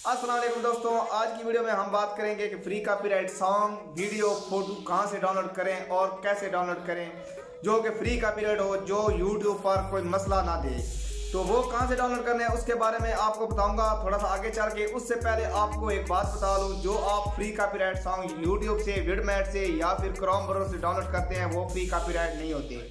अस्सलाम वालेकुम दोस्तों, आज की वीडियो में हम बात करेंगे कि free copyright song, video, photo कहां से डाउनलोड करें और कैसे डाउनलोड करें जो कि फ्री कॉपीराइट हो, जो यूट्यूब पर कोई मसला ना दे। तो वो कहां से डाउनलोड करने हैं उसके बारे में आपको बताऊंगा थोड़ा सा आगे चल के। उससे पहले आपको एक बात बता दूं, जो आप फ्री कॉपीराइट सॉन्ग यूट्यूब से, विडमेट से या फिर क्रोम ब्राउज़र से डाउनलोड करते हैं वो फ्री कॉपीराइट नहीं होते।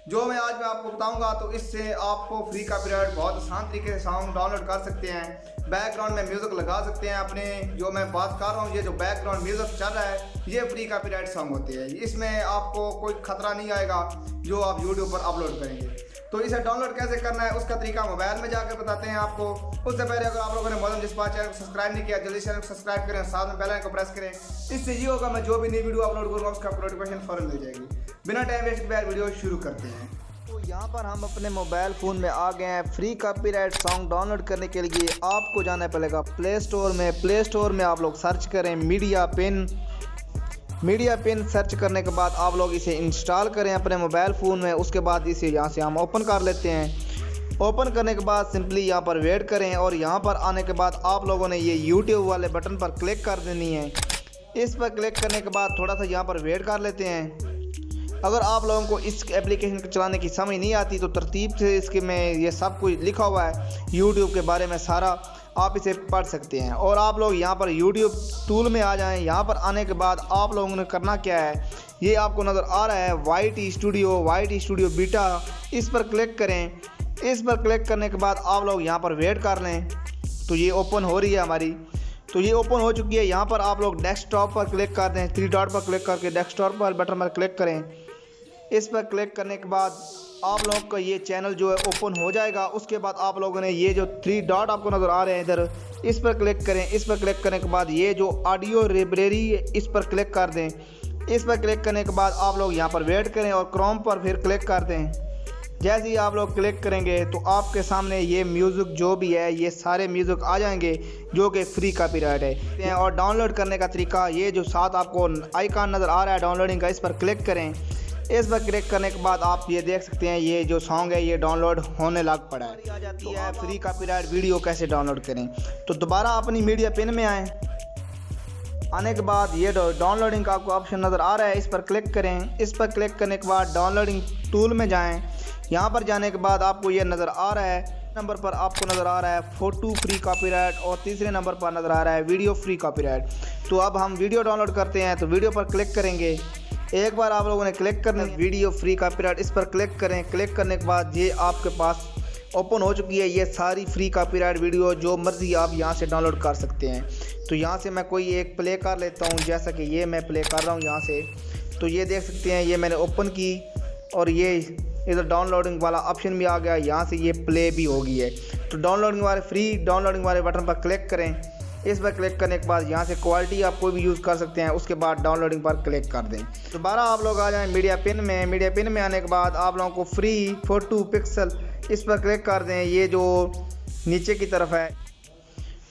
जो मैं आज मैं आपको बताऊंगा तो इससे आपको फ्री कॉपीराइट बहुत आसान तरीके से सॉन्ग डाउनलोड कर सकते हैं। बैकग्राउंड में म्यूज़िक लगा सकते हैं अपने। जो मैं बात कर रहा हूँ, ये जो बैकग्राउंड म्यूज़िक चल रहा है ये फ्री कॉपीराइट सॉन्ग होते हैं। इसमें आपको कोई खतरा नहीं आएगा जो आप यूट्यूब पर अपलोड करेंगे। तो इसे डाउनलोड कैसे करना है उसका तरीका मोबाइल में जाकर बताते हैं आपको। उससे पहले अगर आप लोगों ने मॉडर्न डिस्पैच चैनल को सब्सक्राइब नहीं किया, जल्दी चैनल को सब्सक्राइब करें, साथ में बेल आइकन को प्रेस करें। इससे ये होगा मैं जो भी नई वीडियो अपलोड करूँगा उसका नोटिफिकेशन फौरन मिल जाएगी। बिना टाइम वेस्ट किए वीडियो शुरू करते हैं। तो यहाँ पर हम अपने मोबाइल फ़ोन में आ गए हैं। फ्री कॉपीराइट सॉन्ग डाउनलोड करने के लिए आपको जाना पड़ेगा प्ले स्टोर में। प्ले स्टोर में आप लोग सर्च करें मीडिया पिन सर्च करने के बाद आप लोग इसे इंस्टॉल करें अपने मोबाइल फ़ोन में। उसके बाद इसे यहाँ से हम ओपन कर लेते हैं। ओपन करने के बाद सिंपली यहाँ पर वेट करें और यहाँ पर आने के बाद आप लोगों ने ये यूट्यूब वाले बटन पर क्लिक कर देनी है। इस पर क्लिक करने के बाद थोड़ा सा यहाँ पर वेट कर लेते हैं। अगर आप लोगों को इस एप्लीकेशन को चलाने की समझ नहीं आती तो तरतीब से इसके में ये सब कुछ लिखा हुआ है यूट्यूब के बारे में सारा, आप इसे पढ़ सकते हैं। और आप लोग यहाँ पर यूट्यूब टूल में आ जाएं। यहाँ पर आने के बाद आप लोगों ने करना क्या है, ये आपको नज़र आ रहा है वाइट स्टूडियो बीटा, इस पर क्लिक करें। इस पर क्लिक करने के बाद आप लोग यहाँ पर वेट कर लें। तो ये ओपन हो रही है हमारी, तो ये ओपन हो चुकी है। यहाँ पर आप लोग डेस्कटॉप पर क्लिक कर दें, 3 डॉट पर क्लिक करके डेस्कटॉप पर बटन पर क्लिक करें। इस पर क्लिक करने के बाद आप लोगों का ये चैनल जो है ओपन हो जाएगा। उसके बाद आप लोगों ने ये जो 3 डॉट आपको नज़र आ रहे हैं इधर, इस पर क्लिक करें। इस पर क्लिक करने के बाद ये जो ऑडियो लाइब्रेरी है इस पर क्लिक कर दें। इस पर क्लिक करने के बाद आप लोग यहाँ पर वेट करें और क्रोम पर फिर क्लिक कर दें। जैसे ही आप लोग क्लिक करेंगे तो आपके सामने ये म्यूज़िक जो भी है ये सारे म्यूज़िक आ जाएंगे जो कि फ्री कॉपीराइट है। और डाउनलोड करने का तरीका, ये जो साथ आपको आइकन नज़र आ रहा है डाउनलोडिंग का, इस पर क्लिक करें। इस पर क्लिक करने के बाद आप ये देख सकते हैं ये जो सॉन्ग है ये डाउनलोड होने लग पड़ा है। आ जाती है फ्री कॉपीराइट वीडियो कैसे डाउनलोड करें। तो दोबारा अपनी मीडिया पिन में आएँ। आने के बाद ये डाउनलोडिंग का आपको ऑप्शन नज़र आ रहा है, इस पर क्लिक करें। इस पर क्लिक करने के बाद डाउनलोडिंग टूल में जाएं। यहाँ पर जाने के बाद आपको ये नज़र आ रहा है, नंबर पर आपको नज़र आ रहा है फ़ोटो फ्री कॉपीराइट और तीसरे नंबर पर नज़र आ रहा है वीडियो फ्री कॉपीराइट। तो अब हम वीडियो डाउनलोड करते हैं, तो वीडियो पर क्लिक करेंगे। एक बार आप लोगों ने क्लिक करना वीडियो फ्री कॉपीराइट, इस पर क्लिक करें। क्लिक करने के बाद ये आपके पास ओपन हो चुकी है ये सारी फ्री कॉपीराइट वीडियो, जो मर्ज़ी आप यहाँ से डाउनलोड कर सकते हैं। तो यहाँ से मैं कोई एक प्ले कर लेता हूँ, जैसा कि ये मैं प्ले कर रहा हूँ यहाँ से। तो ये देख सकते हैं ये मैंने ओपन की और ये इधर डाउनलोडिंग वाला ऑप्शन भी आ गया, यहाँ से ये प्ले भी हो गई है। तो डाउनलोडिंग वाले फ्री डाउनलोडिंग वाले बटन पर क्लिक करें। इस पर क्लिक करने के बाद यहाँ से क्वालिटी आप कोई भी यूज़ कर सकते हैं। उसके बाद डाउनलोडिंग पर क्लिक कर दें। दोबारा आप लोग आ जाएं मीडिया पिन में। मीडिया पिन में आने के बाद आप लोगों को फ्री फोटो पिक्सल, इस पर क्लिक कर दें, ये जो नीचे की तरफ है।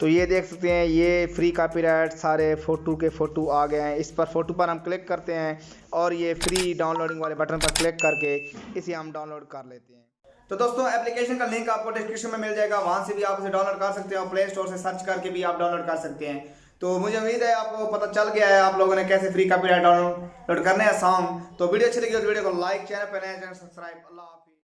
तो ये देख सकते हैं ये फ्री कॉपीराइट सारे फ़ोटो के फ़ोटो आ गए हैं। इस पर फ़ोटो पर हम क्लिक करते हैं और ये फ्री डाउनलोडिंग वाले बटन पर क्लिक करके इसे हम डाउनलोड कर लेते हैं। तो दोस्तों एप्लीकेशन का लिंक आपको डिस्क्रिप्शन में मिल जाएगा, वहां से भी आप उसे डाउनलोड कर सकते हो। प्ले स्टोर से सर्च करके भी आप डाउनलोड कर सकते हैं। तो मुझे उम्मीद है आपको पता चल गया है आप लोगों ने कैसे फ्री कॉपीराइट डाउनलोड करने हैं सॉन्ग। तो वीडियो अच्छी लगी तो वीडियो को लाइक, चैनल पर नए चैनल सब्सक्राइब। अल्लाह।